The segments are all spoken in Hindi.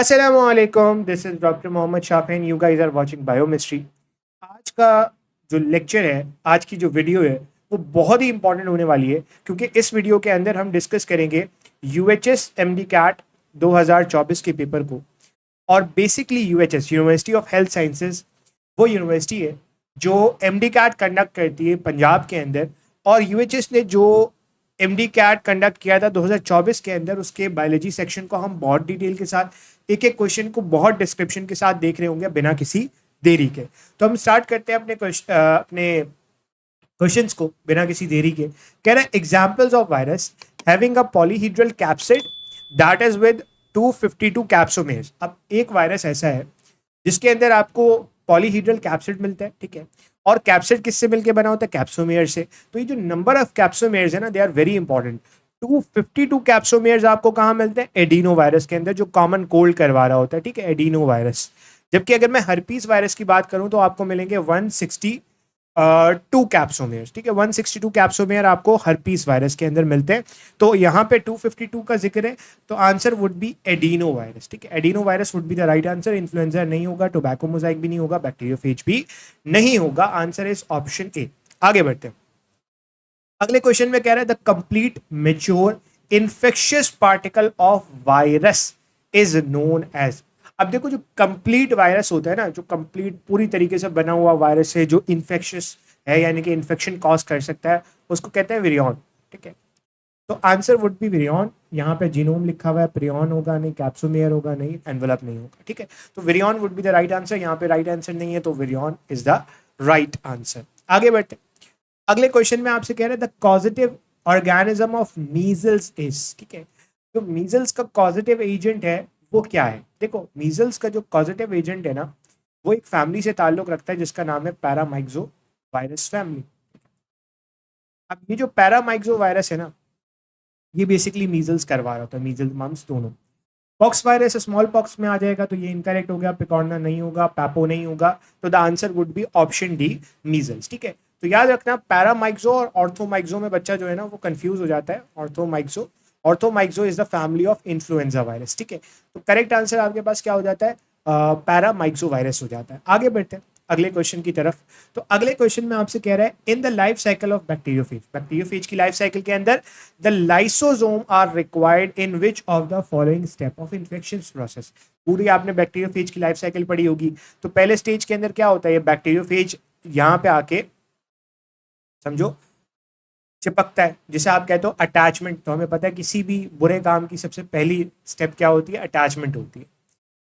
अस्सलामुअलैकुम, this is doctor Mohammad Shafin, you guys are watching biochemistry. आज का जो लेक्चर है, आज की जो वीडियो है, वो बहुत ही इंपॉर्टेंट होने वाली है क्योंकि इस वीडियो के अंदर हम डिस्कस करेंगे यूएचएस एमडी कैट 2024 के पेपर को। और basically UHS university of health sciences वो यूनिवर्सिटी है जो एमडी कैट कंडक्ट करती है पंजाब के अंदर। और यूएचएस ने जो एमडी कैट कंडक्ट किया था 2024 के अंदर, उसके बायोलॉजी सेक्शन को हम बहुत डिटेल के साथ एक एक क्वेश्चन को बहुत डिस्क्रिप्शन के साथ देख रहे होंगे बिना किसी देरी के। तो हम स्टार्ट करते हैं अपने क्वेश्चंस को बिना किसी देरी के। कह रहे हैं examples of virus having a polyhedral capsid that is with 252 capsomeres. अब एक वायरस ऐसा है जिसके अंदर आपको पॉलीहीड्रल कैप्सिड मिलता है, ठीक है। और कैप्सिड किससे मिलके बना होता है? कैप्सोमेयर से। तो ये जो नंबर ऑफ कैप्सोमेयर्स है ना, they are very important. 252 capsomeres आपको कहाँ मिलते हैं? एडिनो वायरस के अंदर, जो कॉमन कोल्ड करवा रहा होता है, ठीक है, एडिनो वायरस। जबकि अगर मैं हर्पीस वायरस की बात करूं तो आपको मिलेंगे 162 कैप्सोमेयर, ठीक है। 162 कैप्सोमेयर आपको हर्पीस वायरस के अंदर मिलते हैं। तो यहाँ पे 252 का जिक्र है, तो answer would B adeno virus, ठीक है। Adeno virus would be the right answer. Influenza नहीं होगा, टोबैको मोजाइक भी नहीं होगा, बैक्टीरियोफेज भी नहीं होगा। Answer is option A. आगे बढ़ते हैं। अगले क्वेश्चन में कह रहा है the complete mature infectious particle of virus is known as. अब देखो, जो कंप्लीट वायरस होता है ना, जो कंप्लीट पूरी तरीके से बना हुआ वायरस है, जो इन्फेक्शियस है यानी कि इन्फेक्शन कॉज कर सकता है, उसको कहते हैं विरियन, ठीक है। तो आंसर वुड बी विरियन। यहाँ पे जीनोम लिखा हुआ है, प्रियन होगा नहीं, कैप्सोमेयर होगा नहीं, एनवेलप नहीं होगा, ठीक है। तो virion would be the right answer. यहाँ पे राइट आंसर नहीं है, तो virion is the right answer. आगे बढ़ते। अगले क्वेश्चन में आपसे कह रहे हैं the causative organism of measles is, ठीक है। तो मीजल्स का कॉजेटिव एजेंट है वो क्या है? देखो, मीजल्स का जो कॉजेटिव एजेंट है ना, वो एक फैमिली से ताल्लुक रखता है जिसका नाम है पैरामाइक्सो वायरस फैमिली। अब ये जो पैरामाइक्सो वायरस है ना, ये बेसिकली मीजल्स करवा रहा होता है, मीजल्स मम्स दोनों। पॉक्स वायरस स्मॉल पॉक्स में आ जाएगा, तो ये इनकरेक्ट हो गया। पिकॉर्ना नहीं होगा, पैपो नहीं होगा, तो the answer would be option D, measles, ठीक है। तो याद रखना, पैरामाइक्सो और ऑर्थोमाइक्सो में बच्चा जो है ना वो कंफ्यूज हो जाता है। Orthomyxo is the family of influenza virus, ठीक है। तो करेक्ट आंसर आपके पास क्या हो जाता है? पैरामाइक्सो वायरस हो जाता है। आगे बढ़ते हैं अगले क्वेश्चन की तरफ। तो अगले क्वेश्चन में आपसे कह रहा है in the life cycle of bacteriophage, bacteriophage की लाइफ साइकिल के अंदर the lysosome are required in which of the following step of infection process. पूरी आपने बैक्टीरियोफेज की लाइफ साइकिल पढ़ी होगी। तो पहले स्टेज के अंदर क्या होता है? ये बैक्टीरियोफेज यहाँ पे आके समझो चिपकता है, जिसे आप कहते हो अटैचमेंट। तो हमें पता है किसी भी बुरे काम की सबसे पहली स्टेप क्या होती है? अटैचमेंट होती है।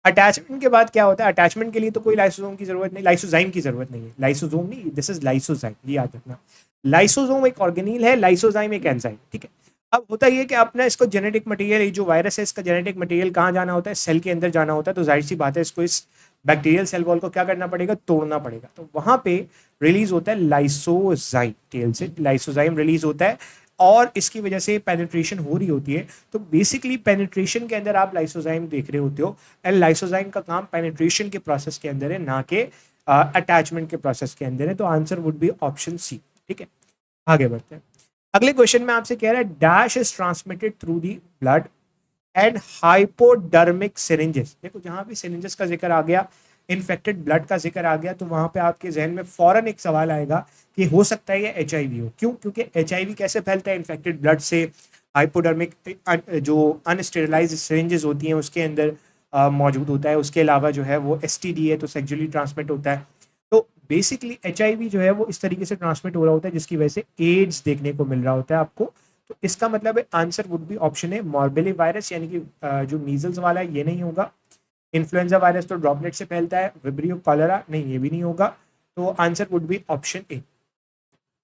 अटैचमेंट के बाद क्या होता है? अटैचमेंट के लिए तो कोई लाइसोसोम की जरूरत नहीं, लाइसोजाइम की जरूरत नहीं है। लाइसोसोम नहीं, दिस इज लाइसोजाइम, ये याद रखना। लाइसोसोम एक ऑर्गेनील है, लाइसोजाइम एक एंजाइम, ठीक है। अब होता ये कि अपना इसको जेनेटिक मटेरियल, ये जो वायरस है इसका जेनेटिक मटेरियल कहाँ जाना होता है? सेल के अंदर जाना होता है। तो जाहिर सी बात है, इसको इस बैक्टीरियल सेल वॉल को क्या करना पड़ेगा? तोड़ना पड़ेगा। तो वहां पे रिलीज होता है लाइसोजाइम, टेल से लाइसोजाइम रिलीज होता है और इसकी वजह से पेनिट्रेशन हो रही होती है। तो बेसिकली पेनिट्रेशन के अंदर आप लाइसोजाइम देख रहे होते हो, एंड लाइसोजाइम का काम पेनिट्रेशन के प्रोसेस के अंदर है, ना कि अटैचमेंट के प्रोसेस के अंदर है। तो answer would be option C, ठीक है। आगे बढ़ते हैं। अगले क्वेश्चन में आपसे कह रहा है dash is transmitted through the blood and hypodermic syringes. देखो, जहां भी सिरिंजेस का जिक्र आ गया, इन्फेक्टेड ब्लड का जिक्र आ गया, तो वहां पे आपके जहन में फौरन एक सवाल आएगा कि हो सकता है ये एचआईवी हो। क्यों? क्योंकि एचआईवी कैसे फैलता है? इन्फेक्टेड ब्लड से। हाइपोडर्मिक जो अनस्टेरिलाइज्ड सिरिंजेस होती हैं उसके अंदर मौजूद होता है। उसके अलावा जो है वो एसटीडी है, तो सेक्सुअली ट्रांसमिट होता है। तो बेसिकली एचआईवी जो है वो इस तरीके से ट्रांसमिट हो रहा होता है जिसकी वजह से एड्स देखने को मिल रहा होता है आपको। तो इसका मतलब है आंसर वुड बी ऑप्शन है मॉर्बेली वायरस, यानी कि जो मीजल्स वाला है ये नहीं होगा। इन्फ्लुएंजा वायरस तो ड्रॉपलेट से फैलता है। विब्रियो कॉलेरा नहीं, ये भी नहीं होगा। तो answer would be option A.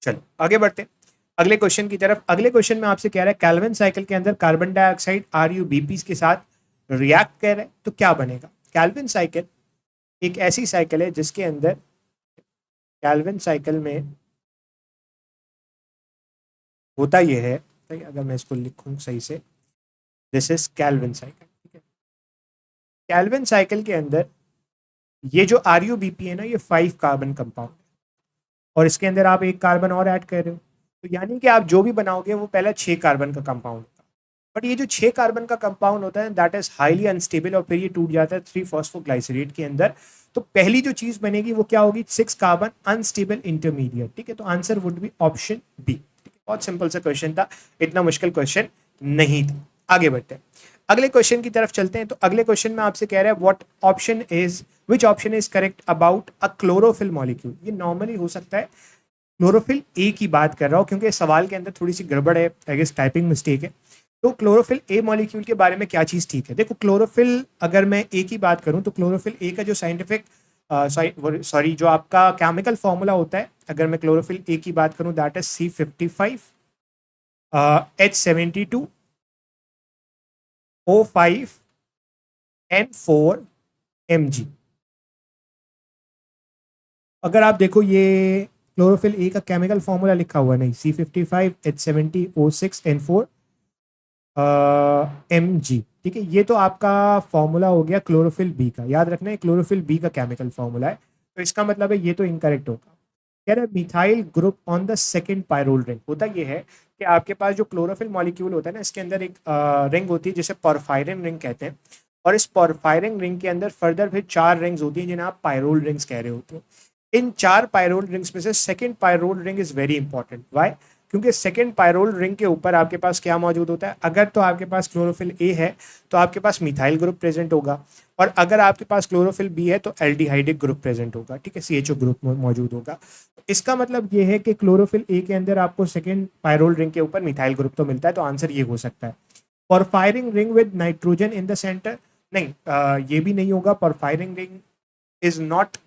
चलो आगे बढ़ते हैं अगले क्वेश्चन की तरफ। अगले क्वेश्चन में आपसे कह रहा है कैल्विन साइकिल के अंदर कार्बन डाइऑक्साइड आरयूबीपी के साथ रिएक्ट कर रहे हैं तो क्या बनेगा? कैल्विन साइकिल एक ऐसी साइकिल है जिसके अंदर, कैल्विन साइकिल में होता यह है, अगर मैं इसको लिखूं सही से, दिस इज कैल्विन साइकिल, ठीक है। कैल्विन साइकिल के अंदर ये जो आरयूबीपी है ना, ये 5 कार्बन कंपाउंड है और इसके अंदर आप एक कार्बन और ऐड कर रहे हो। तो यानी कि आप जो भी बनाओगे वो पहला 6 कार्बन का कंपाउंड होगा। बट ये जो 6 कार्बन का कंपाउंड होता है दैट इज हाईली अनस्टेबल और फिर ये टूट जाता है 3 फॉस्फोग्लाइसरेट के अंदर। तो पहली जो चीज बनेगी वो क्या होगी, 6 कार्बन अनस्टेबल इंटरमीडिएट। ठीक है, तो answer would be option B. बहुत सिंपल सा क्वेश्चन था, इतना मुश्किल क्वेश्चन नहीं था। आगे बढ़ते हैं, अगले क्वेश्चन की तरफ चलते हैं। तो अगले क्वेश्चन में आपसे कह रहा है what option is which option is correct about a chlorophyll molecule. ये नॉर्मली हो सकता है क्लोरोफिल ए की बात कर रहा हूँ, क्योंकि सवाल के अंदर थोड़ी सी गड़बड़ है, आई गेस टाइपिंग मिस्टेक है। तो क्लोरोफिल ए मॉलिक्यूल के बारे में क्या चीज़ ठीक है। देखो क्लोरोफिल, अगर मैं ए की बात करूँ तो क्लोरोफिल ए का जो साइंटिफिक सॉरी जो आपका केमिकल फॉर्मूला होता है, अगर मैं क्लोरोफिल ए की बात करूँ दैट इज C55H72O5N4Mg। अगर आप देखो ये क्लोरोफिल ए का केमिकल फॉर्मूला लिखा हुआ नहीं, C55H70O6N4 ठीक है, ये तो आपका फॉर्मूला हो गया क्लोरोफिल बी का। याद रखना है क्लोरोफिल बी का केमिकल फॉर्मूला है, तो इसका मतलब है ये तो इनकरेक्ट होगा। कह रहा है methyl group on the second pyrrole ring. होता ये है कि आपके पास जो क्लोरोफिल मॉलिक्यूल होता है ना, इसके अंदर एक रिंग होती है जिसे पोरफायरिन रिंग कहते हैं, और इस पोरफायरिन रिंग के अंदर फर्दर फिर 4 रिंग्स होती हैं जिन्हें आप पायरोल रिंग्स कह रहे होते हो। इन 4 पायरोल रिंग्स में से second pyrrole ring is very important. Why? क्योंकि सेकंड पायरोल रिंग के ऊपर आपके पास क्या मौजूद होता है, अगर तो आपके पास क्लोरोफिल ए है तो आपके पास मिथाइल ग्रुप प्रेजेंट होगा, और अगर आपके पास क्लोरोफिल बी है तो एल्डिहाइडिक ग्रुप प्रेजेंट होगा। ठीक है, CHO ग्रुप मौजूद होगा। इसका मतलब ये है कि क्लोरोफिल ए के अंदर आपको सेकंड पायरोल रिंग के ऊपर मिथाइल ग्रुप तो मिलता है, तो आंसर ये हो सकता है। Porphyrin ring with nitrogen in the centre, नहीं ये भी नहीं होगा। Porphyrin ring is not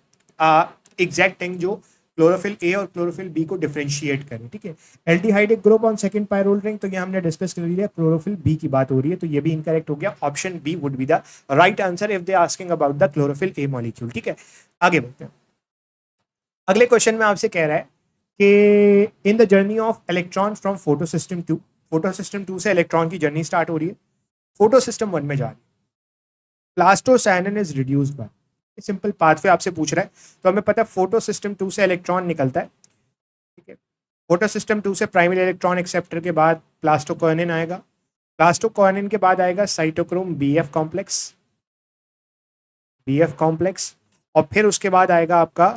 exact thing जो क्लोरोफिल ए और क्लोरोफिल बी को डिफरेंशिएट करें। ठीक है, aldehydic group on second pyrrole ring, तो ये हमने डिस्कस कर लिया, क्लोरोफिल बी की बात हो रही है, तो ये भी इनकरेक्ट हो गया। Option B would be the right answer if they asking about the chlorophyll A molecule. ठीक है, आगे बढ़ते हैं। अगले क्वेश्चन में आपसे कह रहा है कि in the journey of electron from photo system two, photo system 2 से इलेक्ट्रॉन की जर्नी स्टार्ट हो रही है, फोटो सिस्टम 1 में जा रही है। Plastocyanin is reduced by, simple pathway आपसे पूछ रहा है, तो हमें पता है फोटो सिस्टम 2 से इलेक्ट्रॉन निकलता है। ठीक है, फोटो सिस्टम 2 से प्राइमरी इलेक्ट्रॉन एक्सेप्टर के बाद प्लास्टोक्वानिन आएगा, प्लास्टोक्वानिन के बाद आएगा साइटोक्रोम बीएफ कॉम्प्लेक्स, और फिर उसके बाद आएगा आपका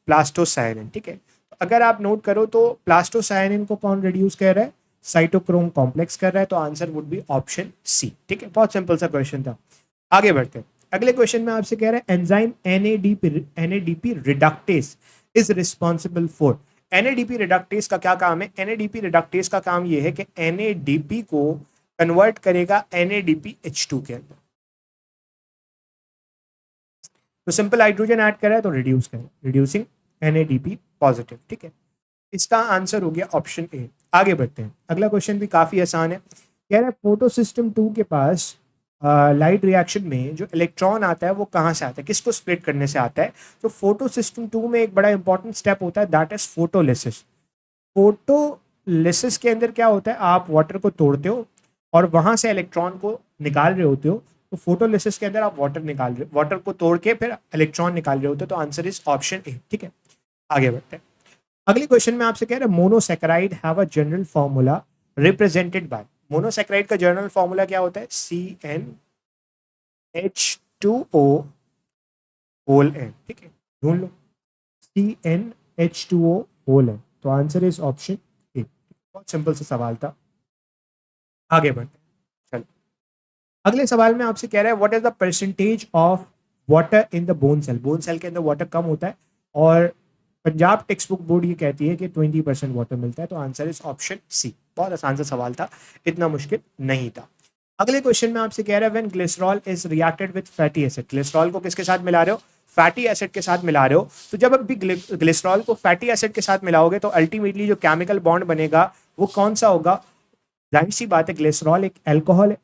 प्लास्टोसाइनिन। ठीक है, तो अगर आप नोट करो तो प्लास्टोसाइनिन को कौन रिड्यूस कर रहा है, साइटोक्रोम कॉम्प्लेक्स कर रहा है, तो answer would be option C. ठीक है, बहुत सिंपल सा क्वेश्चन था। आगे बढ़ते हैं, अगले क्वेश्चन में आपसे कह रहा है enzyme NADP reductase is responsible for. NADP reductase का क्या काम है, NADP रिडक्टेस का काम ये है कि NADP को कन्वर्ट करेगा NADPH2 के अंदर। तो सिंपल हाइड्रोजन ऐड कर रहा है तो रिड्यूस करें, रिड्यूसिंग NADP पॉजिटिव। ठीक है, इसका आंसर हो गया ऑप्शन ए। आगे बढ़ते हैं, अगला क्वेश्चन भी काफी आसान है। कह रहा है फोटो सिस्टम 2 के पास लाइट रिएक्शन में जो इलेक्ट्रॉन आता है वो कहाँ से आता है, किसको स्प्लिट करने से आता है। तो फोटो सिस्टम 2 में एक बड़ा इंपॉर्टेंट स्टेप होता है दैट इज फोटोलिसिस। फोटोलिसिस के अंदर क्या होता है, आप वाटर को तोड़ते हो और वहां से इलेक्ट्रॉन को निकाल रहे होते हो। तो फोटोलिसिस के अंदर आप वाटर को तोड़ के फिर इलेक्ट्रॉन निकाल रहे होते हो, तो आंसर इज ऑप्शन ए। ठीक है, आगे बढ़ते हैं। अगले क्वेश्चन में आपसे कह रहे हैं monosaccharide have a general formula represented by. Monosaccharide का जनरल फॉर्मूला क्या होता है, CnH2O होल एन। ठीक है, ढूंढ लो, CnH2O होल एन, तो आंसर इज ऑप्शन ए। बहुत सिंपल सा सवाल था, आगे बढ़ते हैं। चलो, अगले सवाल में आपसे कह रहा है what is the percentage of water in the bone cell. Bone cell के अंदर वाटर कम होता है, और पंजाब टेक्स्ट बुक बोर्ड ये कहती है कि 20% वाटर मिलता है, तो आंसर इज ऑप्शन सी। बहुत आसान सा सवाल था, इतना मुश्किल नहीं था। अगले क्वेश्चन में आपसे कह रहा है when glycerol is reacted with fatty acid. Glycerol को किसके साथ मिला रहे हो, फैटी एसिड के साथ मिला रहे हो। तो जब अभी ग्लिसरॉल को फैटी एसिड के साथ मिलाओगे तो अल्टीमेटली जो केमिकल बॉन्ड बनेगा वो कौन सा होगा। जाहिर सी बात है ग्लिसरॉल एक अल्कोहल है,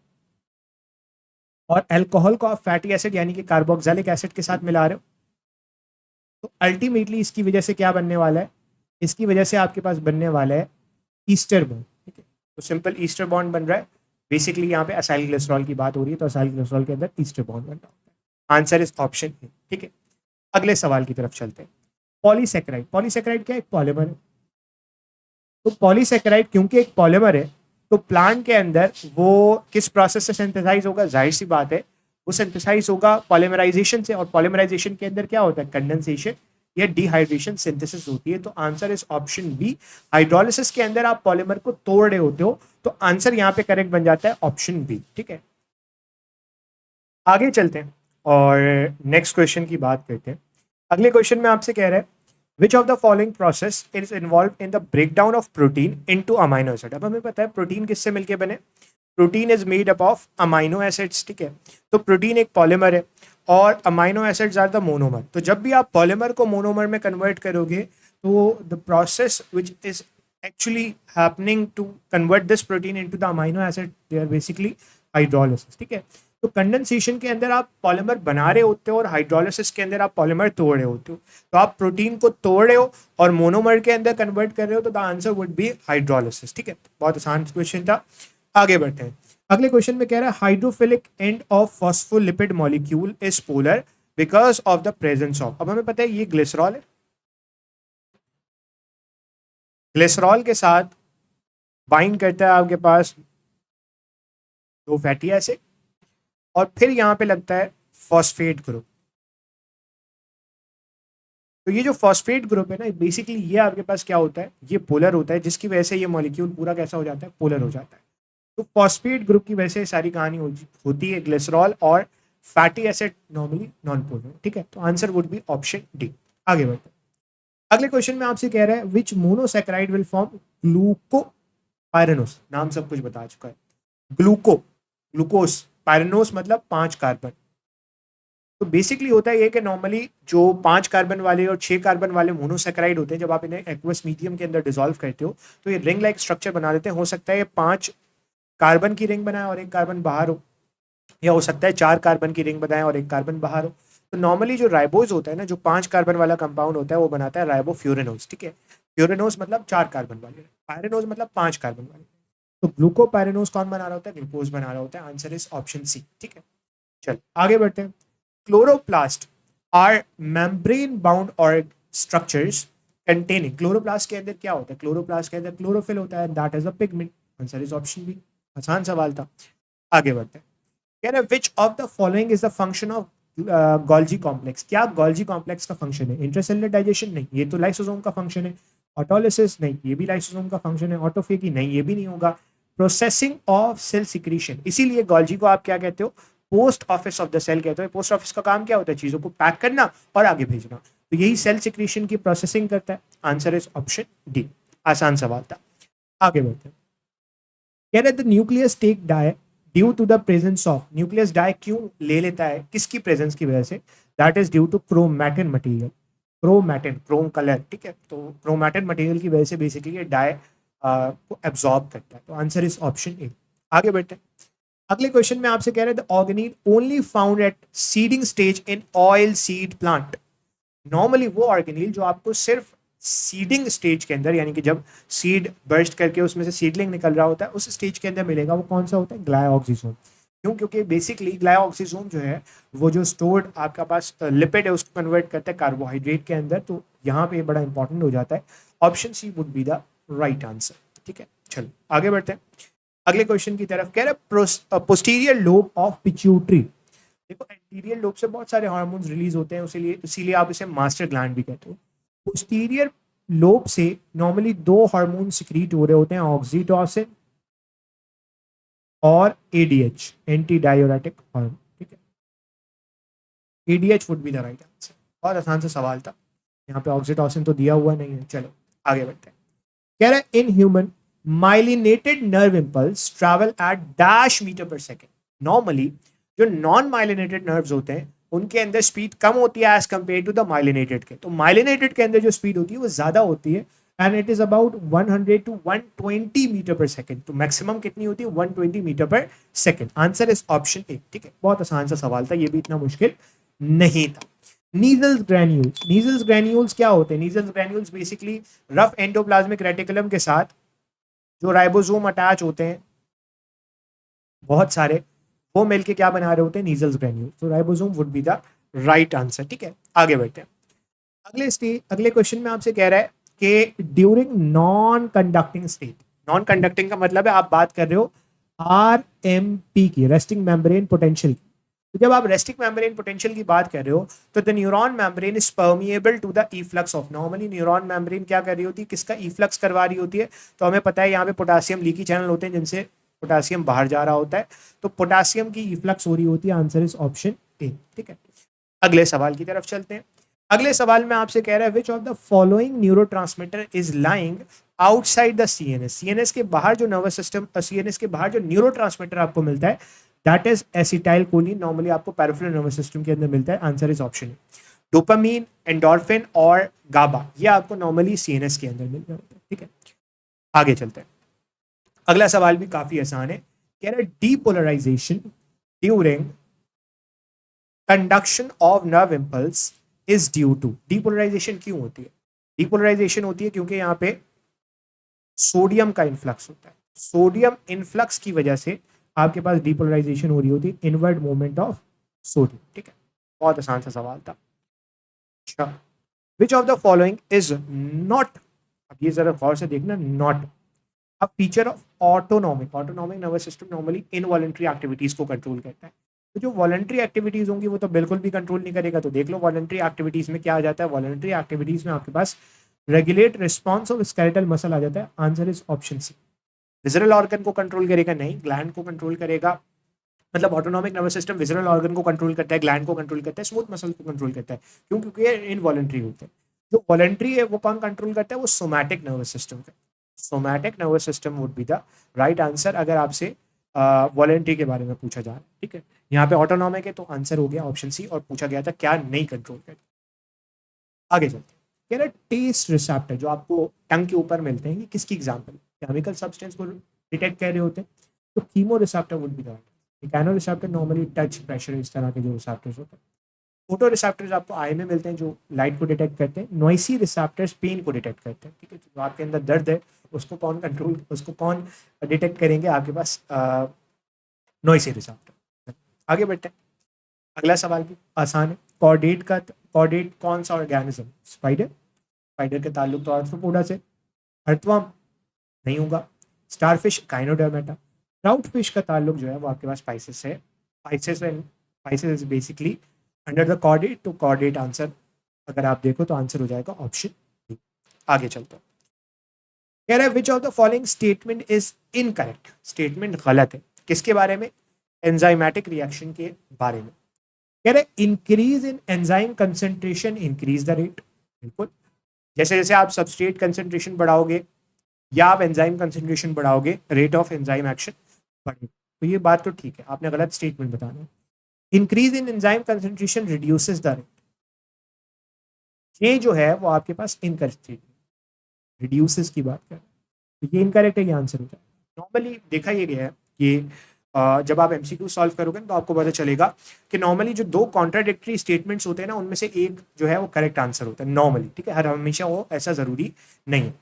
और अल्कोहल को आप फैटी एसिड यानी कि कार्बोक्सिलिक एसिड के साथ मिला रहे हो, तो अल्टीमेटली इसकी वजह से क्या बनने वाला है, इसकी वजह से आपके पास बनने वाला है ईस्टर बॉन्ड। ठीक है, तो सिंपल ईस्टर बॉन्ड बन रहा है। बेसिकली यहाँ पे असाइल ग्लिसरॉल की बात हो रही है, तो असाइल ग्लिसरॉल के अंदर ईस्टर बॉन्ड बन रहा है। Answer is option A. ठीक है, अगले सवाल की तरफ चलते हैं। पॉलीसेकेराइड, पॉलीसेकेराइड क्या एक पॉलीमर है। तो पॉलीसेकेराइड क्योंकि एक पॉलीमर है तो प्लांट के अंदर वो किस प्रोसेस से सिंथेसाइज होगा, जाहिर सी बात है वो सिंथेसाइज होगा पॉलीमराइजेशन से, और पॉलीमराइजेशन के अंदर क्या होता है, कंडेंसेशन या डिहाइड्रेशन सिंथेसिस होती है। तो answer is option B, hydrolysis के अंदर आप पॉलीमर को तोड़ रहे होते हो, तो आंसर यहाँ पे करेक्ट बन जाता है ऑप्शन बी। ठीक है, आगे चलते हैं और नेक्स्ट क्वेश्चन की बात करते हैं। अगले क्वेश्चन में आपसे कह रहा है which of the following process is involve in the breakdown of protein into amino acid. अब हमें पता है प्रोटीन किससे मिलके बने, protein is made up of amino acids. ठीक है, तो प्रोटीन एक पॉलीमर है और amino acids are the monomer. तो जब भी आप पॉलीमर को मोनोमर में कन्वर्ट करोगे तो the process which is actually happening to convert this protein into the amino acid, they are basically hydrolysis। ठीक है, तो कंडेंसेशन के अंदर आप पॉलीमर बना रहे होते हो और हाइड्रोलिसिस के अंदर आप पॉलीमर तोड़ रहे होते हो। तो आप प्रोटीन को तोड़ रहे हो और मोनोमर के अंदर कन्वर्ट कर रहे हो, तो the answer would B hydrolysis. ठीक है, बहुत आसान क्वेश्चन था। आगे बढ़ते हैं, अगले क्वेश्चन में कह रहा है hydrophilic end of phospholipid molecule is polar because of the presence of. अब हमें पता है ये ग्लिसरॉल है, ग्लिसरॉल के साथ बाइंड करता है आपके पास दो फैटी एसिड और फिर यहाँ पे लगता है फॉस्फेट ग्रुप। तो ये जो फॉस्फेट ग्रुप है ना, बेसिकली ये आपके पास क्या होता है, ये पोलर होता है, जिसकी वजह से ये मॉलिक्यूल पूरा कैसा हो जाता है, पोलर हो जाता है। तो फॉस्फेट ग्रुप की वजह से सारी कहानी होती है ग्लिसरॉल और fatty acid normally non polar. ठीक है, तो answer would be option D. आगे बढ़ते हैं, अगले क्वेश्चन में आपसे कह रहा है विच मोनोसैकेराइड विल फॉर्म ग्लूकोपाइरेनोस। नाम सब कुछ बता चुका है, ग्लूकोज, पायरेनोस मतलब 5 कार्बन। तो बेसिकली होता है ये कि नॉर्मली जो 5 कार्बन वाले और 6 कार्बन वाले मोनोसैकेराइड होते हैं, जब आप इन्हें एक्वस मीडियम के अंदर डिसॉल्व करते हो तो ये रिंग लाइक स्ट्रक्चर बना देते हैं। हो सकता है ये 5 कार्बन की रिंग बनाए और 1 कार्बन बाहर हो, या हो सकता है 4 कार्बन की रिंग बनाए और 1 कार्बन बाहर हो। तो नॉर्मली जो राइबोज होता है ना, जो 5 कार्बन वाला कंपाउंड होता है, वो बनाता है राइबोफ्यूरेनोस। ठीक है, फ्यूरेनोस मतलब 4 कार्बन वाले, पायरेनोस मतलब 5 कार्बन वाले। तो ग्लूकोपाइरेनोस कौन बना रहा होता है, ग्लूकोज बना रहा होता है। Answer is option C. ठीक है, चल आगे बढ़ते हैं। क्लोरोप्लास्ट आर मेम्ब्रेन बाउंड और स्ट्रक्चर्स कंटेनिंग। क्लोरोप्लास्ट के अंदर क्या होता है, क्लोरोप्लास्ट के अंदर क्लोरोफिल होता है, that is a pigment. Answer is option B. आसान सवाल था। आगे बढ़ते हैं, कह रहे हैं which of the following is the function of Golgi complex. क्या गोल्जी कॉम्प्लेक्स का फंक्शन है, इंट्रासेलुलर डाइजेशन नहीं, ये तो लाइसोसोम का फंक्शन है। ऑटोलिसिस नहीं, ये भी लाइसोसोम का फंक्शन है। ऑटोफेगी नहीं, ये भी नहीं होगा। प्रोसेसिंग ऑफ सेल सिक्रीशन, इसीलिए गोल्जी को आप क्या कहते हो, post office of the cell कहते हो। पोस्ट ऑफिस का काम क्या होता है, चीजों को पैक करना और आगे भेजना। तो यही सेल सिक्रीशन की प्रोसेसिंग करता है। Answer is option D. आसान सवाल था। आगे बढ़ते हैं, कह रहे the nucleus take dye due to the presence of. Nucleus dye क्यों ले लेता है, किसकी प्रेजेंस की वजह से, that is due to chromatin material. Chromatin, chrome colour. ठीक है, तो क्रोमैटिन मटेरियल की वजह से बेसिकली ये डाई को एब्जॉर्ब करता है। तो आंसर इज ऑप्शन ए। आगे बढ़ते हैं, अगले क्वेश्चन में आपसे कह रहे हैं the organelle only found at seeding stage in oil seed plant. Normally वो ऑर्गेनील जो आपको सिर्फ सीडिंग स्टेज के अंदर, यानी कि जब सीड बर्स्ट करके उसमें से सीडलिंग निकल रहा होता है, उस स्टेज के अंदर मिलेगा, वो कौन सा होता है, ग्लाइऑक्सिसोम। क्यों, क्योंकि बेसिकली ग्लाइऑक्सिसोम जो है वो जो स्टोर्ड आपका पास लिपिड है उसको कन्वर्ट करता है कार्बोहाइड्रेट के अंदर। तो यहाँ पे बड़ा इंपॉर्टेंट हो जाता है। Option C would be the right answer. ठीक है, चलो आगे बढ़ते हैं अगले क्वेश्चन की तरफ। कह रहे हैं पोस्टीरियर लोब ऑफ पिट्यूटरी। देखो एंटीरियर लोब से बहुत सारे हार्मोन्स रिलीज होते हैं, इसीलिए आप इसे मास्टर ग्लैंड भी कहते हो। पोस्टीरियर लोब से नॉर्मली 2 हार्मोन सिक्रीट हो रहे होते हैं, ऑक्सीटोसिन और एडीएच, एंटी डायोरेटिक हार्मोन। ठीक है, ADH would be the right answer. बहुत आसान सा सवाल था, यहाँ पे ऑक्सीटोसिन तो दिया हुआ नहीं है। चलो आगे बढ़ते हैं, कह रहा है in human myelinated nerve impulse travel at dash metre per second. Normally जो नॉन माइलिनेटेड नर्व्स होते हैं उनके अंदर स्पीड कम होती है as compare to the myelinated के। तो माइलिनेटेड के अंदर जो स्पीड होती है वो ज्यादा होती है, and it is about 100 to 120 metre per second. तो मैक्सिमम कितनी होती है, 120 metre per second. Answer is option A. ठीक है, बहुत आसान सा सवाल था, ये भी इतना मुश्किल नहीं था। नीजल्स ग्रैन्यूल्स, नीजल्स ग्रैन्यूल्स क्या होते हैं, Nissl's granules basically rough endoplasmic reticulum के साथ जो राइबोसोम अटैच होते हैं बहुत सारे, वो मिलके क्या बना रहे होते हैं, नीजल्स ग्रैन्यूल। तो ribosome would be the right answer. ठीक है, आगे बढ़ते हैं अगले क्वेश्चन में आपसे कह रहा है कि during non conducting state, non conducting का मतलब है आप बात कर रहे हो RMP की, रेस्टिंग मेम्ब्रेन पोटेंशियल की। तो जब आप रेस्टिंग मेम्ब्रेन पोटेंशियल की बात कर रहे हो तो the neuron membrane is permeable to the efflux of, normally neuron membrane क्या कर रही होती है, किसका इफ्लक्स करवा रही होती है, तो हमें पता है यहाँ पे पोटासियम लीकी चैनल होते हैं जिनसे पोटासियम बाहर जा रहा होता है, तो पोटासियम की इफ्लक्स हो रही होती है। Answer is option A. ठीक है, अगले सवाल की तरफ चलते हैं। अगले सवाल में आपसे कह रहा है which of the following neurotransmitter is lying outside the CNS, CNS के बाहर जो नर्वस सिस्टम, सीएनएस के बाहर जो न्यूरोट्रांसमीटर आपको मिलता है that is acetyl choline, normally आपको पैराफेरल नर्वस सिस्टम के अंदर मिलता है। Answer is option A. Dopamine, endorphin और गाबा ये आपको नॉर्मली सीएनएस के अंदर मिल रहा होता है। ठीक है, आगे चलते हैं। अगला सवाल भी काफी आसान है, कह रहा है depolarisation during conduction of nerve impulse is due to, depolarisation क्यों होती है, डीपोलराइजेशन होती है क्योंकि यहाँ पे सोडियम का इन्फ्लक्स होता है, सोडियम इन्फ्लक्स की वजह से आपके पास डीपोलराइजेशन हो रही होती है, इनवर्ड मूवमेंट ऑफ सोडियम। ठीक है, बहुत आसान सा सवाल था। अच्छा, विच of the following is not, अब ये जरा गौर से देखना, not a feature of autonomic, autonomic nervous system normally involuntary activities को कंट्रोल करता है, तो जो वॉलंटरी एक्टिविटीज होंगी वो तो बिल्कुल भी कंट्रोल नहीं करेगा। तो देख लो वॉलंटरी एक्टिविटीज में क्या आ जाता है, वॉलंटरी एक्टिविटीज में आपके पास regulate response of skeletal muscle आ जाता है। Answer is option C. Visceral organ को कंट्रोल करेगा नहीं, ग्लैंड को कंट्रोल करेगा, मतलब autonomic nervous system visceral organ को कंट्रोल करता है, ग्लैंड को कंट्रोल करता है, स्मूथ मसल को कंट्रोल करता है। क्यों? क्योंकि ये इनवॉलंटरी होते हैं। जो वॉलंटरी है वो कौन कंट्रोल करता है, वो सोमैटिक नर्वस सिस्टम का, somatic nervous system would be the right answer अगर आपसे वॉलंटरी के बारे में पूछा जा रहा है। ठीक है, यहाँ पे ऑटोनॉमिक है तो आंसर हो गया ऑप्शन सी, और पूछा गया था क्या नहीं कंट्रोल करता। आगे चलते हैं, कह रहे टेस्ट रिसेप्टर जो आपको टंग के ऊपर मिलते हैं, ये किसकी एग्जाम्पल, केमिकल सब्सटेंस को डिटेक्ट कर रहे होते हैं, तो chemo receptor would be the right. Mechano receptor normally touch, pressure, इस तरह के जो रिसेप्टर्स होते हैं। फोटो रिसेप्टर्स आपको आई में मिलते हैं जो लाइट को डिटेक्ट करते हैं। नॉइसी रिसेप्टर्स पेन को डिटेक्ट करते हैं। ठीक है, जो आपके अंदर दर्द है उसको कौन कंट्रोल, उसको कौन डिटेक्ट करेंगे, आपके पास नॉइसी रिसेप्टर। आगे बढ़ते हैं, अगला सवाल भी आसान है। कॉर्डेट का, कॉर्डेट कौन सा ऑर्गेनिज्म, स्पाइडर, स्पाइडर के ताल्लुक तो आर्थ्रोपोडा से, अर्थवर्म नहीं होगा, स्टारफिश काइनोडर्मेटा, ट्राउट फिश का ताल्लुक जो है वो आपके पास स्पाइसेस से, spices and spices is basically under the chordate, तो कॉर्डेट आंसर अगर आप देखो तो आंसर हो जाएगा ऑप्शन डी। आगे चलते हैं, कह रहा है which of the following statement is incorrect, statement गलत है, किसके बारे में, एंजाइमेटिक रिएक्शन के बारे में। कह रहे increase in enzyme concentration increase the rate, बिल्कुल, जैसे जैसे आप सबस्ट्रेट कंसेंट्रेशन बढ़ाओगे या आप एंजाइम कंसेंट्रेशन बढ़ाओगे रेट ऑफ एंजाइम एक्शन बढ़ेगा। तो ये बात तो ठीक है, आपने गलत स्टेटमेंट बताना है। Increase in enzyme concentration reduces the rate, ये जो है वो आपके पास इनकरेक्ट स्टेटमेंट, रिड्यूसेस की बात कर रहे हैं, तो ये इनकरेक्ट है, ये आंसर हो जाएगा। नॉर्मली देखा ये गया है कि जब आप एमसीक्यू सॉल्व करोगे तो आपको पता चलेगा कि नॉर्मली जो दो कॉन्ट्राडिक्टरी स्टेटमेंट्स होते हैं ना, उनमें से एक जो है वो करेक्ट आंसर होता है नॉर्मली। ठीक है, हर हमेशा वो ऐसा जरूरी नहीं है।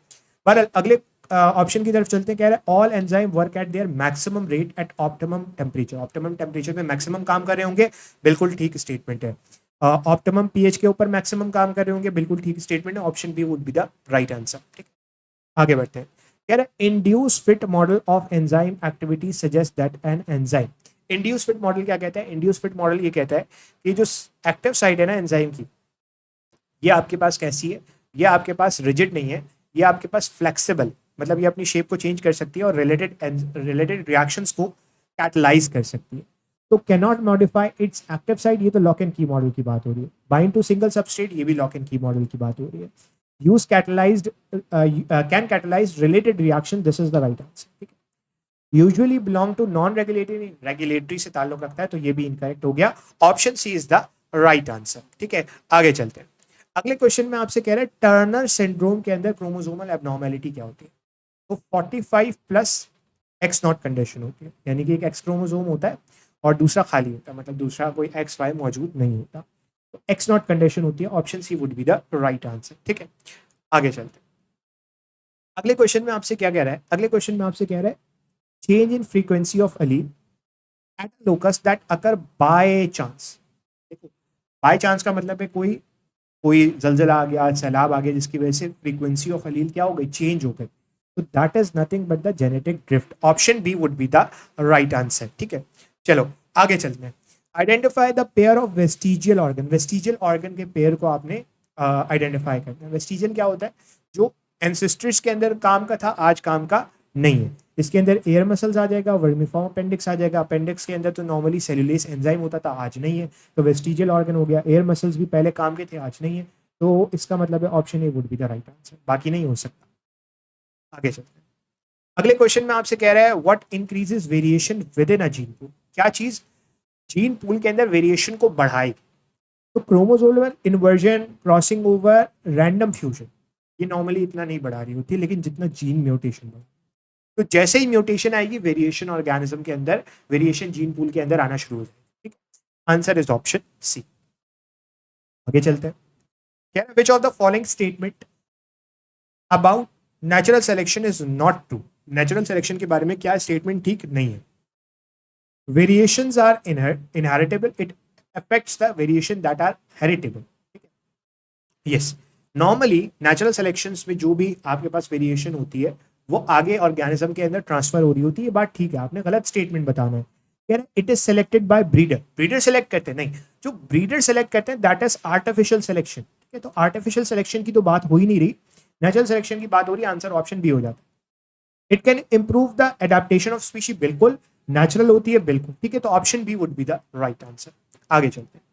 पर अगले ऑप्शन की तरफ चलते हैं, कह रहे हैं all enzyme work at their maximum rate at optimum temperature, optimum temperature पे मैक्सिमम काम कर रहे होंगे, बिल्कुल ठीक स्टेटमेंट है। ऑप्टिमम पीएच के ऊपर मैक्सिमम काम कर रहे होंगे, बिल्कुल ठीक स्टेटमेंट है, option B would be the right answer. ठीक है, आगे बढ़ते हैं, कह रहे हैं induce fit model of enzyme activity suggest that an enzyme, induce fit model क्या कहता है, इंड्यूस फिट मॉडल ये कहता है कि जो एक्टिव साइट है ना एंजाइम की, ये आपके पास कैसी है, ये आपके पास रिजिड नहीं है, ये आपके पास फ्लेक्सिबल, मतलब ये अपनी शेप को चेंज कर सकती है और रिलेटेड रिएक्शंस को कैटलाइज कर सकती है। तो can not modify it's active site, ये तो लॉक एंड की मॉडल की बात हो रही है। बाइंड टू सिंगल सबस्ट्रेट, ये भी लॉक एंड की मॉडल की बात हो रही है। Use catalysed, can catalyse related reaction, this is the right answer. ठीक है, usually belong to non regulatory, regulatory से ताल्लुक रखता है, तो ये भी इनकरेक्ट हो गया, option C is the right answer. ठीक है, आगे चलते हैं, अगले क्वेश्चन में आपसे कह रहे हैं टर्नर सिंड्रोम के अंदर क्रोमोसोमल एब्नॉर्मेलिटी क्या होती है, तो 45 प्लस एक्स नॉट कंडीशन होती है, यानी कि एक एक्स क्रोमोसोम होता है और दूसरा खाली होता है, मतलब दूसरा कोई एक्स वाई मौजूद नहीं होता, तो एक्स नॉट कंडीशन होती है, option C would be the right answer. ठीक है, आगे चलते हैं, अगले क्वेश्चन में आपसे क्या कह रहा है, अगले क्वेश्चन में आपसे कह रहा है change in frequency of allele at locus that occur by chance, देखो बाय चांस का मतलब है कोई कोई जलजला आ गया, सैलाब आ गया, जिसकी वजह से फ्रीक्वेंसी ऑफ अलील क्या हो गई, चेंज हो गई। तो that is nothing but the genetic drift. Option B would be the right answer. ठीक है, चलो आगे चलते हैं। Identify the pair of vestigial organ. Vestigial organ के पेयर को आपने आइडेंटिफाई करना है। वेस्टिजियल क्या होता है? जो एंसेस्टर्स के अंदर काम का था, आज काम का नहीं है। इसके अंदर एयर मसल्स आ जाएगा, वर्मिफॉर्म अपेंडिक्स आ जाएगा। अपेंडिक्स के अंदर तो नॉर्मली सेलुलेस एंजाइम होता था, आज नहीं है, तो वेस्टिजियल ऑर्गन हो गया। एयर मसल्स भी पहले काम के थे, आज नहीं है, तो इसका मतलब है option A would be the right answer, बाकी नहीं हो सकता। आगे चलते हैं। अगले क्वेश्चन में आपसे कह रहा है what increases variation with in a gene pool. क्या चीज जीन पूल के अंदर वेरिएशन को बढ़ाएगी? तो chromosomal inversion, crossing over, random fusion. ये नॉर्मली इतना नहीं बढ़ा रही होती, लेकिन जितना जीन म्यूटेशन बढ़ा, तो जैसे ही म्यूटेशन आएगी वेरिएशन ऑर्गेनिज्म के अंदर, वेरिएशन जीन पूल के अंदर आना शुरू हो जाएगी। ठीक, आंसर इज ऑप्शन सी। आगे चलते हैं। क्या है which of the following statement about natural selection is not true. Natural selection के बारे में क्या स्टेटमेंट ठीक नहीं है? Variations are inheritable, it affects the variation that are heritable. Yes, normally natural selections में जो भी आपके पास वेरिएशन होती है वो आगे ऑर्गेनिज्म के अंदर ट्रांसफर हो रही होती है। बात ठीक है, आपने गलत स्टेटमेंट बताना है। कह रहे it is selected bye breeder. Breeder select करते हैं, नहीं, जो ब्रीडर सेलेक्ट करते हैं दैट इज आर्टिफिशियल सिलेक्शन। ठीक है, तो आर्टिफिशियल सिलेक्शन की तो बात हो ही नहीं रही, नेचुरल सिलेक्शन की बात हो रही है। आंसर ऑप्शन बी हो जाता है। It can improve the adaptation of species, बिल्कुल नेचुरल होती है, बिल्कुल ठीक है, तो option B would be the right answer. आगे चलते हैं।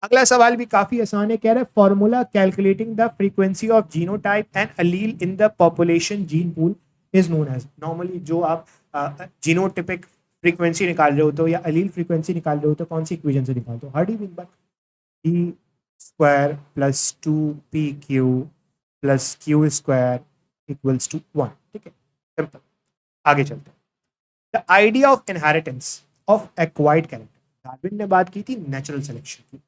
अगला सवाल भी काफी आसान है। कह रहे formula calculating the frequency of genotype and allele in the population gene pool is known as. Normally जो आप जीनोटिपिक फ्रीक्वेंसी निकाल रहे होते हो या अलील फ्रीक्वेंसी निकाल रहे होते हो, कौन सी इक्वेशन से निकालते हो? Hardy Weinberg, E square plus 2pq plus Q square equals to 1। ठीक है, सिंपल। आगे चलते हैं। The idea of inheritance of acquired character. Darwin ने बात की थी नेचुरल सिलेक्शन की,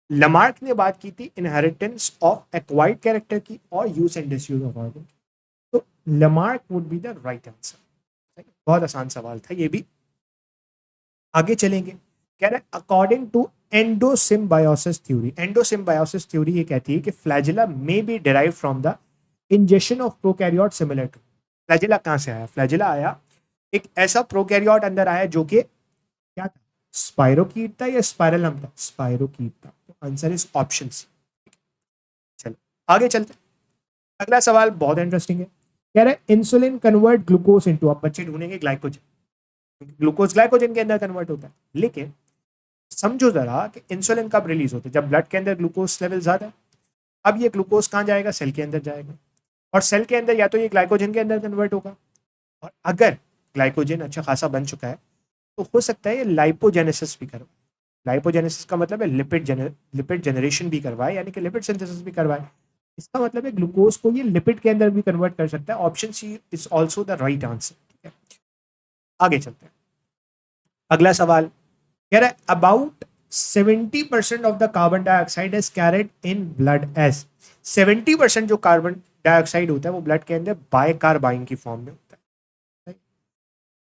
लमार्क ने बात की थी इनहेरिटेंस ऑफ एक्वायर्ड कैरेक्टर की और use and disuse of organ. तो Lamarck would be the right answer. बहुत आसान सवाल था ये भी। आगे चलेंगे। कह रहे according to endosymbiosis theory. Endosymbiosis theory ये कहती है कि flagella may be derive from the injection of prokaryote similar to. Flagella कहाँ से आया? फ्लैजिला आया, एक ऐसा प्रोकैरियोट अंदर आया जो कि क्या था? स्पाइरोकीट था या स्पाइरलम था? स्पाइरोकीट था, तो आंसर इज ऑप्शन सी। चलो आगे चलते हैं। अगला सवाल बहुत इंटरेस्टिंग है। कह रहे इंसुलिन कन्वर्ट ग्लूकोज इनटू, अब बच्चे ढूंढेंगे ग्लाइकोजन, ग्लूकोज ग्लाइकोजन के अंदर कन्वर्ट होता है। लेकिन समझो जरा कि इंसुलिन कब रिलीज होता है? जब ब्लड के अंदर ग्लूकोज लेवल ज्यादा है। अब ये ग्लूकोज कहाँ जाएगा? सेल के अंदर जाएगा, और सेल के अंदर या तो ये ग्लाइकोजन के अंदर कन्वर्ट होगा, और अगर ग्लाइकोजन अच्छा खासा बन चुका है तो हो सकता है ये लाइपोजेनेसिस भी करवाए। लाइपोजेनेसिस का मतलब है लिपिड जनरेशन भी करवाए, यानी कि लिपिड सिंथेसिस भी करवाए। इसका मतलब है ग्लूकोज को ये लिपिड के अंदर भी कन्वर्ट कर सकता है। Option C is also the right answer. ठीक है, आगे चलते हैं। अगला सवाल कह रहा है about 70% of the carbon dioxide is carried in blood as. 70% जो कार्बन डाइऑक्साइड होता है वो ब्लड के अंदर बाय कार्बाइन की फॉर्म में होता है।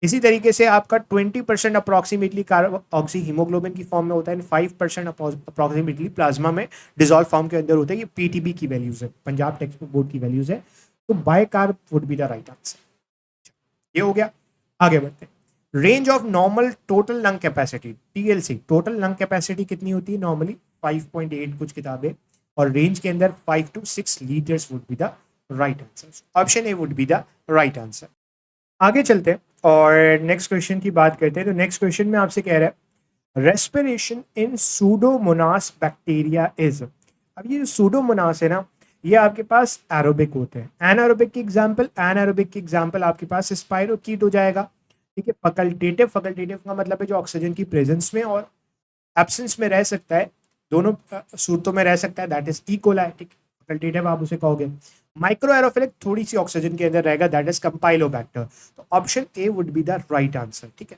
इसी तरीके से आपका 20% अप्रोक्सीमेटली ऑक्सी हीमोग्लोबिन की फॉर्म में होता है, 5% अप्रोक्सीमेटली प्लाज्मा में डिजोल्व फॉर्म के अंदर होता है। ये पीटीबी की वैल्यूज है, पंजाब टेक्स्ट बुक बोर्ड की वैल्यूज है। तो bicarb would be the right answer. ये हो गया, आगे बढ़ते हैं। Range of normal total lung capacity, TLC, total lung capacity कितनी होती है नॉर्मली? 5.8 कुछ किताबें, और रेंज के अंदर 5 to 6 litres would be the right answer. Option A would be the right answer. आगे चलते हैं और नेक्स्ट क्वेश्चन की बात करते हैं। तो नेक्स्ट क्वेश्चन में आपसे कह रहा है respiration in Pseudomonas bacteria is. अब ये जो सूडोमोनास है ना, ये आपके पास एरोबिक होते हैं। एनारोबिक की एग्जांपल, एनारोबिक की एग्जांपल आपके पास स्पाइरोकीट हो जाएगा। ठीक है, फैकल्टेटिव, फैकल्टेटिव का मतलब है जो ऑक्सीजन की प्रेजेंस में और एब्सेंस में रह सकता है, दोनों सूरतों में रह सकता है, दैट इज ई कोलाई। ठीक है, फैकल्टेटिव आप उसे कहोगे। माइक्रो एरोफिलिक थोड़ी सी ऑक्सीजन के अंदर रहेगा, दैट इज कंपाइलोबैक्टर। तो option A would be the right answer. ठीक है,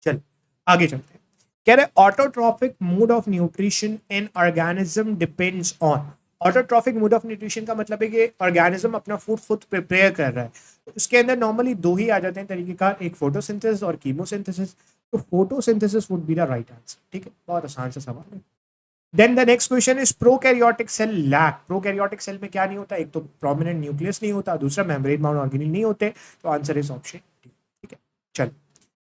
चल आगे चलते हैं। कह रहे autotrophic mode of nutrition in organism depends on. Autotrophic mode of nutrition का मतलब है कि ऑर्गेनिज्म अपना फूड खुद प्रिपेयर कर रहा है। तो उसके अंदर नॉर्मली दो ही आ जाते हैं तरीकेकार, एक फोटोसिंथेसिस और कीमोसिंथेसिस। तो photosynthesis would be the right answer. ठीक है, बहुत आसान सा सवाल है। Then the next question is prokaryotic cell lack. Prokaryotic cell में क्या नहीं होता, एक तो प्रोमिनेंट न्यूक्लियस नहीं होता, दूसरा मेम्ब्रेन बाउंड ऑर्गेनेल नहीं होते, तो आंसर इज ऑप्शन डी। ठीक है, चल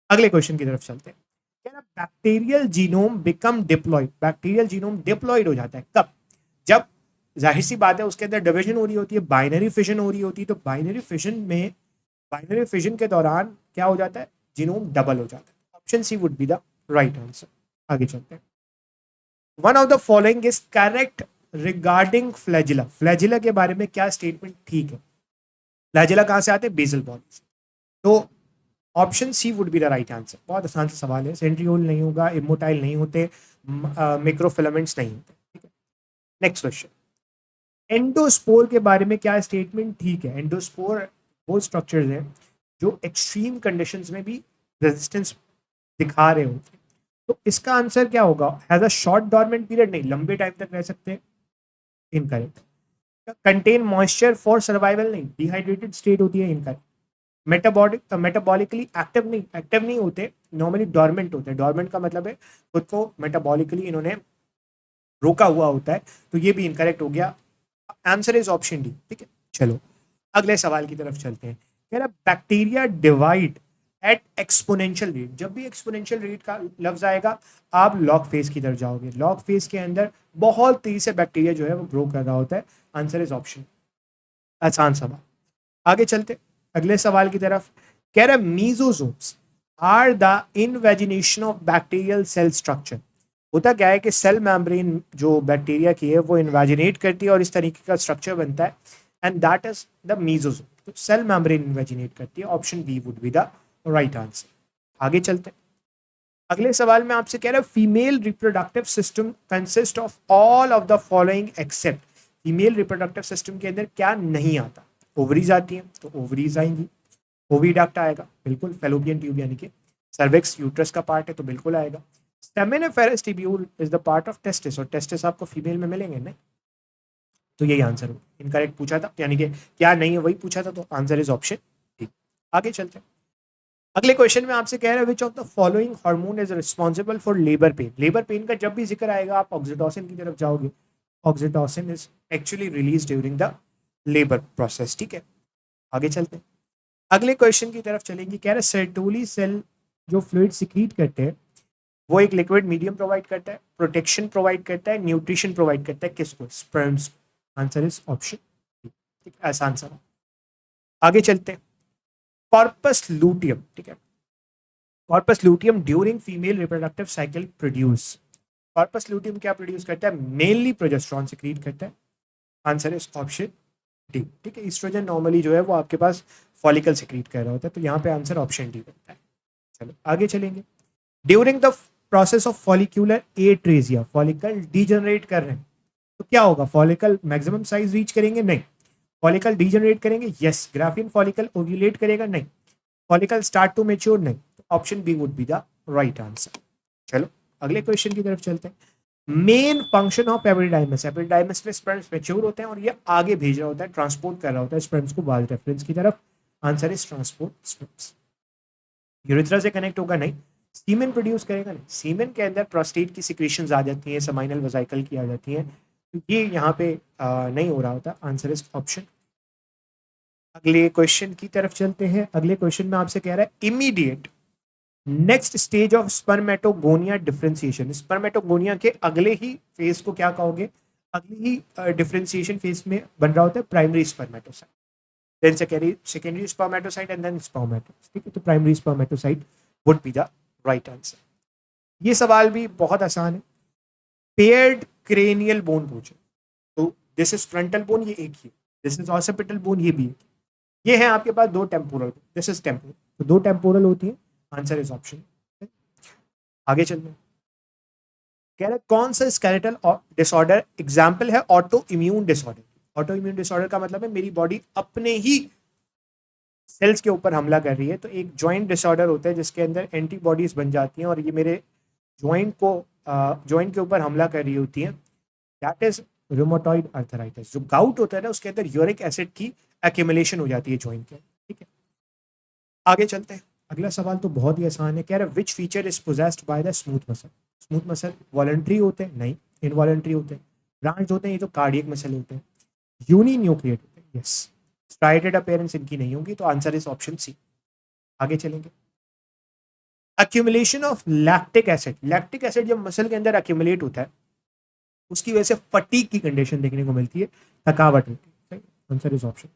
अगले क्वेश्चन की तरफ चलते हैं। क्या ना bacterial genome become diploid, bacterial genome diploid हो जाता है कब? जब जाहिर सी बात है उसके अंदर डिवीजन हो रही होती है, बाइनरी फिजन हो रही होती है, तो बाइनरी फिजन के दौरान क्या हो जाता है, जीनोम डबल हो जाता है। Option C would be the right answer. आगे चलते हैं। One of the following is correct regarding flagella. Flagella के बारे में क्या स्टेटमेंट ठीक है? फ्लैजिला कहां से आते हैं? बेसल बॉडी से। तो option C would be the right answer. बहुत आसान सा सवाल है, सेंट्रियोल नहीं होगा, इमोटाइल नहीं होते, माइक्रोफिलामेंट्स नहीं होते। ठीक है, नेक्स्ट क्वेश्चन। एंडोस्पोर के बारे में क्या स्टेटमेंट ठीक है? एंडोस्पोर वो स्ट्रक्चर्स हैं जो एक्सट्रीम कंडीशंस में भी रेजिस्टेंस दिखा रहे होते हैं। तो इसका आंसर क्या होगा? Has a short dormant period, नहीं, लंबे टाइम तक रह सकते हैं, incorrect. Contain moisture for survival, नहीं, डिहाइड्रेटेड स्टेट होती है, इनकरेक्ट। मेटाबॉलिकली एक्टिव नहीं होते, नॉर्मली डॉर्मेंट होते हैं। डॉर्मेंट का मतलब है खुद को मेटाबॉलिकली इन्होंने रोका हुआ होता है, तो ये भी इनकरेक्ट हो गया। Answer is option D. ठीक है, चलो अगले सवाल की तरफ चलते हैं। कह रहा bacteria divide at exponential rate. जब भी एक्सपोनेंशियल रेट का लफ्ज आएगा आप लॉग फेज की तरफ जाओगे। लॉग फेज के अंदर बहुत तेजी से बैक्टीरिया जो है वो ग्रो कर रहा होता है। Answer is option. आसान सवाल। आगे चलते अगले सवाल की तरफ। कह रहा mesosomes are the invagination of bacterial cell structure. होता क्या है कि सेल मेम्ब्रेन जो बैक्टीरिया की है वो इन्वेजिनेट करती है और इस तरीके का स्ट्रक्चर बनता है, and that is the mesosome. तो सेल मेम्ब्रेन इन्वेजिनेट करती है। Option B would be the right answer. आगे चलते हैं। अगले सवाल में आपसे कह रहा है female reproductive system consist of all of the following except. Female reproductive system के अंदर क्या नहीं आता? ओवरीज आती हैं तो ओवरीज आएंगी, ओविडक्ट आएगा बिल्कुल, फेलोपियन ट्यूब यानी कि सर्विक्स यूट्रस का पार्ट है तो बिल्कुल आएगा। Seminiferous tubule is the part of testis, और टेस्टिस आपको फीमेल में मिलेंगे नहीं, तो यही आंसर हो। इनकरेक्ट पूछा था, यानी कि क्या नहीं है वही पूछा था, तो आंसर इज ऑप्शन डी। आगे चलते हैं। अगले क्वेश्चन में आपसे कह रहा है which of the following hormone is responsible for labour pain. Labour pain का जब भी जिक्र आएगा आप ऑक्सीटोसिन की तरफ जाओगे। Oxytocin is actually release during the labour process. ठीक है, आगे चलते हैं। अगले क्वेश्चन की तरफ चलेंगे। कह रहे सर्टोली सेल जो फ्लूइड सिक्रीट करते हैं वो एक लिक्विड मीडियम प्रोवाइड करता है, प्रोटेक्शन प्रोवाइड करता है, न्यूट्रिशन प्रोवाइड करता है, किसको? स्पर्म्स। Answer is option. ठीक है, आसान सवाल। आगे चलते हैं। कॉर्पस लूटियम, ठीक है, corpus luteum during female reproductive cycle produce. Corpus luteum क्या प्रोड्यूस करता है? मेनली प्रोजेस्टेरॉन सिक्रीट करता है। Answer is option D. ठीक है, ईस्ट्रोजन नॉर्मली जो है वो आपके पास फॉलिकल सिक्रीट कर रहा होता है, तो यहाँ पे आंसर ऑप्शन डी बनता है। चलो आगे चलेंगे। During the process of follicular atresia, follicle degenerate कर रहे हैं तो क्या होगा? फॉलिकल मैक्सिमम साइज रीच करेंगे? नहीं। फॉलिकल डीजनरेट करेंगे? यस। ग्राफिन फॉलिकल ओव्यूलेट करेगा? नहीं। Follicle start to mature? नहीं। तो option B would be the right answer. चलो अगले क्वेश्चन की तरफ चलते हैं। Main function of epididymis, epididymis में स्पर्म्स मैच्योर होते हैं और ये आगे भेज रहा होता है, ट्रांसपोर्ट कर रहा होता है स्पर्म्स को वाज रेफरेंस की तरफ। Answer is transport sperms. Urethra से कनेक्ट होगा? नहीं। सीमेन प्रोड्यूस करेगा? नहीं। सीमेन के अंदर प्रोस्टेट की सिक्रीशंस आ जाती हैं, सेमाइनल वेसिकल की आ जाती हैं, तो ये यहाँ पे नहीं हो रहा होता। Answer is option. अगले क्वेश्चन की तरफ चलते हैं। अगले क्वेश्चन में आपसे कह रहा है immediate next stage of spermatogonia differentiation. Spermatogonia के अगले ही फेज को क्या कहोगे? अगली ही डिफरेंशिएशन फेज में बन रहा होता है primary spermatocyte, then secondary spermatocyte and then spermatids. ठीक है, तो primary spermatocyte would be the right answer. ये सवाल भी बहुत आसान है। पेयर्ड क्रेनियल बोन पूछे तो दिस इज फ्रंटल बोन, ये एक ही, दिस इज ऑसिपिटल बोन, ये भी एक, ये है आपके पास दो टेम्पोरल, दिस इज टेम्पोरल, तो दो टेम्पोरल होती है। Answer is option. आगे चलते हैं। कह रहे कौन सा स्केलेटल डिसऑर्डर एग्जाम्पल है auto immune disorder. Auto immune disorder का मतलब है मेरी बॉडी अपने ही सेल्स के ऊपर हमला कर रही है। तो एक जॉइंट डिसऑर्डर होता है जिसके अंदर एंटीबॉडीज बन जाती हैं और ये मेरे जॉइंट के ऊपर हमला कर रही होती है, दैट इज रूमेटॉइड आर्थराइटिस। जो गाउट होता है ना उसके अंदर यूरिक एसिड की एक्यूमुलेशन हो जाती है जॉइंट के। ठीक है, आगे चलते हैं। अगला सवाल तो बहुत ही आसान है। कह रहा है which feature is possessed by the smooth muscle. Smooth muscle voluntary होते हैं? नहीं, इनवॉलेंट्री होते हैं, ब्रांच होते हैं ये तो कार्डियक मसल होते हैं, यूनिन्यूक्लिएट होते हैं, यस स्ट्राइटेड अपीयरेंस इनकी नहीं होगी, तो आंसर इज ऑप्शन सी। आगे चलेंगे। अक्यूमुलेशन ऑफ लैक्टिक एसिड जब मसल के अंदर अक्यूमुलेट होता है उसकी वजह से फटीग की कंडीशन देखने को मिलती है, थकावट होती है। Answer is option.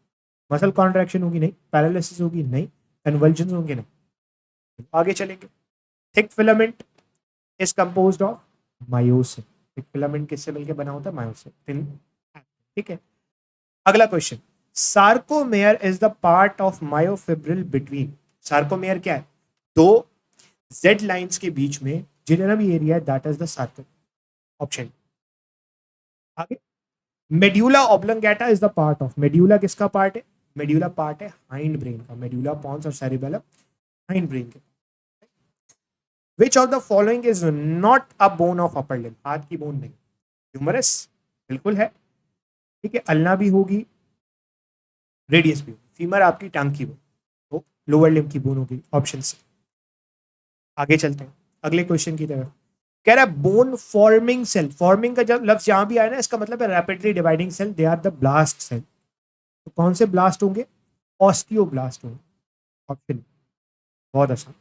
Muscle contraction होगी नहीं, पैरालिसिस होगी नहीं, कन्वल्जन होंगे नहीं। आगे चलेंगे। Thick filament is composed of myosin. Thick filament किससे मिलकर बना होता है? मायोसिन। ठीक है। अगला question, sarcomere is the part of myofibril between. Sarcomere क्या है? दो जेड लाइंस के बीच में जितना भी एरिया है that is the sarcomere. Option. आगे, medulla oblongata is the part of. Medulla किसका पार्ट है? मेड्यूला पार्ट है हाइंड ब्रेन का। मेड्यूला पॉन्स और सेरिबेलम हाइंड ब्रेन के। Which of the following is not a bone of upper limb. हाथ की बोन नहीं। ह्यूमरस बिल्कुल है, ठीक है, अल्ना भी होगी, रेडियस भी होगी। फीमर आपकी टांग की बोन, तो लोअर लिम्ब की बोन होगी। Option C. आगे चलते हैं अगले क्वेश्चन की तरफ। कह रहा है बोन फॉर्मिंग सेल। फॉर्मिंग का जब लफ्ज यहां भी आया ना इसका मतलब है rapidly dividing cell, they are the blast cell. तो कौन से ब्लास्ट होंगे? ऑस्टियोब्लास्ट होंगे। ऑप्शन। बहुत आसान।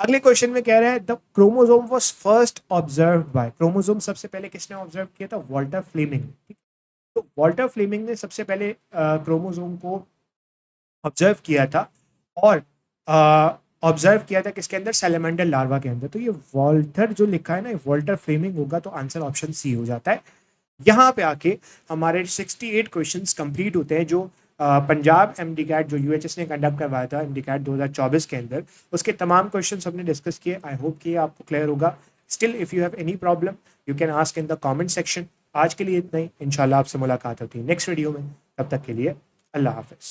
अगले क्वेश्चन में कह रहा है the chromosome was first observed by. Chromosome सबसे पहले किसने ऑब्जर्व किया था? Walter Fleming. ठीक, तो वॉल्टर फ्लेमिंग ने सबसे पहले क्रोमोसोम को ऑब्जर्व किया था, और ऑब्जर्व किया था किसके अंदर? सैलेमेंडर लार्वा के अंदर। तो ये वॉल्टर जो लिखा है ना, वॉल्टर फ्लेमिंग होगा, तो आंसर ऑप्शन सी हो जाता है। यहाँ पे आके हमारे 68 क्वेश्चंस कंप्लीट होते हैं जो पंजाब एमडी कैट जो यूएचएस ने कंडक्ट करवाया था एमडी कैट 2024 के अंदर, उसके तमाम क्वेश्चंस हमने डिस्कस किए। आई होप कि आपको क्लियर होगा। Still if you have any problem you can ask in the comment section. आज के लिए इतना ही, इंशाल्लाह आपसे मुलाकात होती है नेक्स्ट वीडियो में। तब तक के लिए अल्लाह हाफिज।